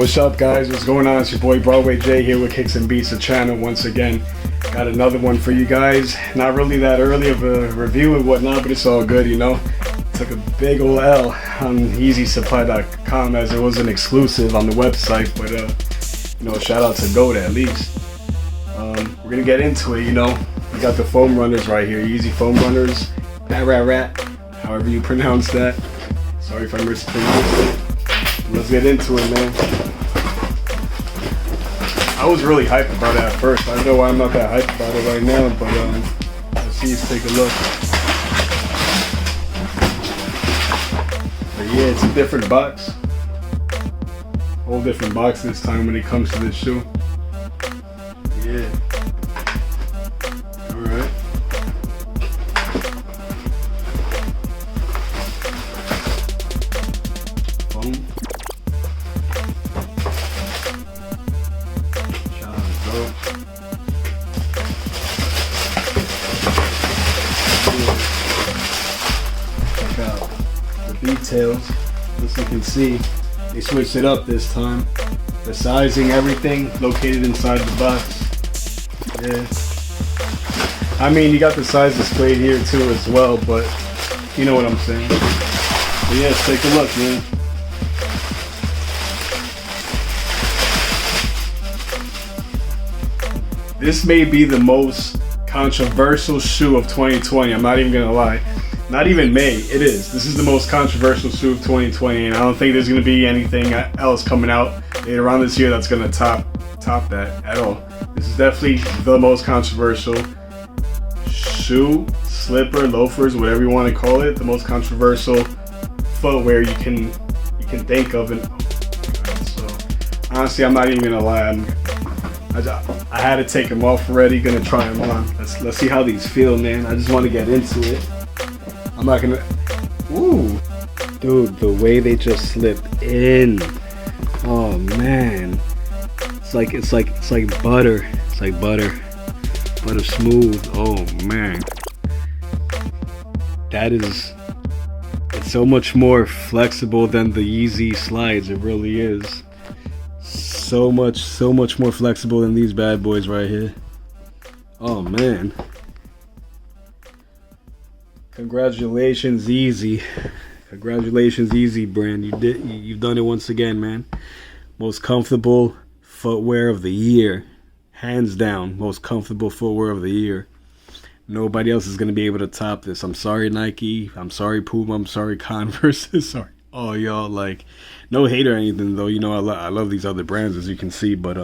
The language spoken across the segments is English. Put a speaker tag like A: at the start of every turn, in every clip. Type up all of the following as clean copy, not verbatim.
A: What's up, guys? What's going on? It's your boy Broadway J here with Kickz and Beatz, the channel once again. Got another one for you guys. Not really that early of a review and whatnot, but it's all good, you know. Took a big ol' L on EasySupply.com as it was an exclusive on the website, but you know, shout out to Goat at least. We're gonna get into it, you know. We got the foam runners right here, Yeezy foam runners, Ararat, however you pronounce that. Sorry if I mispronounced it. Let's get into it, man. I was really hyped about it at first. I don't know why I'm not that hyped about it right now, but let's take a look. But yeah, it's a different box. Whole different box this time when it comes to this shoe. Yeah. Alright. Boom. Shout out to Goat. Check out the details. As you can see, they switched it up this time. The sizing, everything located inside the box. Yeah. I mean, you got the size displayed here too as well, but you know what I'm saying. But yeah, let's take a look, man. This may be the most controversial shoe of 2020. I'm not even gonna lie. Not even May, it is. This is the most controversial shoe of 2020, and I don't think there's gonna be anything else coming out later on this year that's gonna top that at all. This is definitely the most controversial shoe, slipper, loafers, whatever you want to call it. The most controversial footwear you can think of. And so honestly, I'm not even gonna lie. I had to take them off already. Gonna try them on. Let's see how these feel, man. I just want to get into it. I'm not gonna. Ooh, dude, the way they just slipped in. Oh man, it's like butter. It's like butter smooth. Oh man, it's so much more flexible than the Yeezy slides. It really is. So much more flexible than these bad boys right here. Oh man. Congratulations, Yeezy. Congratulations, Yeezy brand. You've done it once again, man. Most comfortable footwear of the year. Hands down, most comfortable footwear of the year. Nobody else is going to be able to top this. I'm sorry, Nike. I'm sorry, Puma. I'm sorry, Converse. Sorry. Oh, y'all, like, no hate or anything, though. You know, I love these other brands, as you can see. But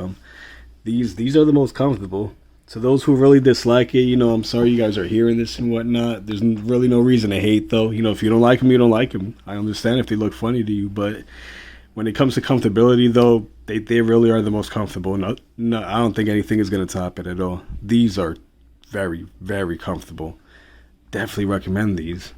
A: these are the most comfortable. To those who really dislike it, you know, I'm sorry you guys are hearing this and whatnot. There's really no reason to hate, though. You know, if you don't like them, you don't like them. I understand if they look funny to you, but when it comes to comfortability, though, they really are the most comfortable. No, I don't think anything is going to top it at all. These are very, very comfortable. Definitely recommend these.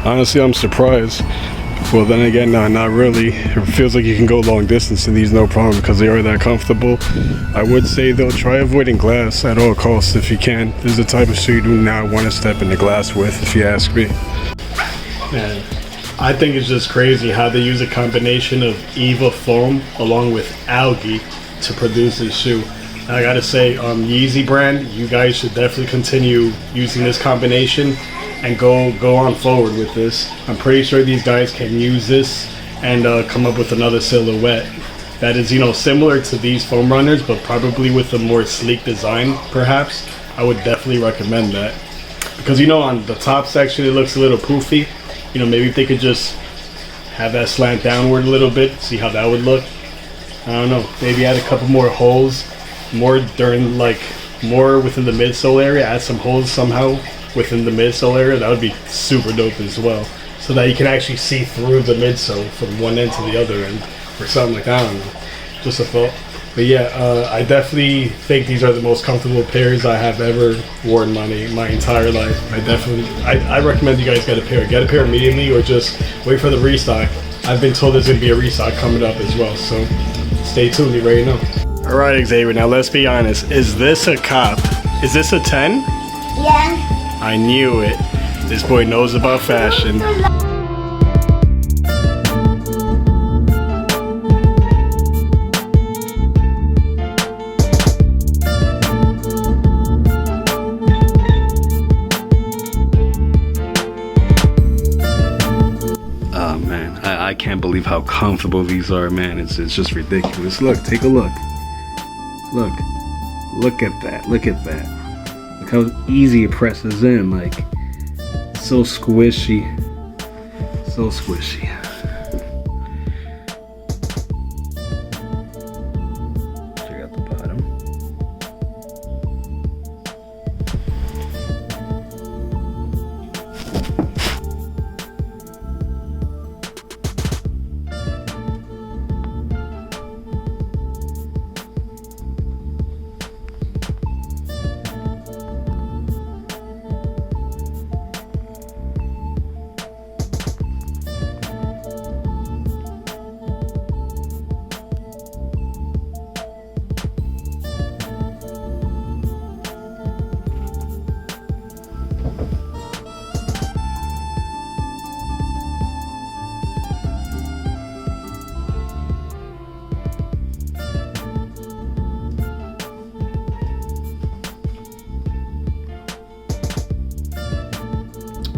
A: Honestly, I'm surprised. Well, then again, no, not really. It feels like you can go long distance in these no problem because they are that comfortable. I would say though, try avoiding glass at all costs if you can. This is the type of shoe you do not want to step into glass with, if you ask me. Man, I think it's just crazy how they use a combination of Eva foam along with algae to produce this shoe. And I gotta say, Yeezy brand, you guys should definitely continue using this combination and go on forward with this. I'm pretty sure these guys can use this and come up with another silhouette that is, you know, similar to these foam runners, but probably with a more sleek design, perhaps. I would definitely recommend that. Because, you know, on the top section, it looks a little poofy. You know, maybe if they could just have that slant downward a little bit, see how that would look. I don't know, maybe add a couple more holes, more within the midsole area, add some holes somehow within the midsole area. That would be super dope as well, so that you can actually see through the midsole from one end to the other end or something like that. I don't know, just a thought. But yeah, I definitely think these are the most comfortable pairs I have ever worn my entire life. I recommend you guys get a pair immediately, or just wait for the restock. I've been told there's going to be a restock coming up as well, so stay tuned, you already know. Alright, Xavier, now let's be honest, is this a cop? Is this a 10?
B: Yeah.
A: I knew it. This boy knows about fashion. Oh man, I can't believe how comfortable these are, man. It's just ridiculous. Look, take a look. Look at that. Look at that. Look how easy it presses in, like, so squishy. So squishy. Check out the bottom.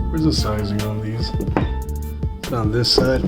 A: Where's the sizing on these? It's on this side.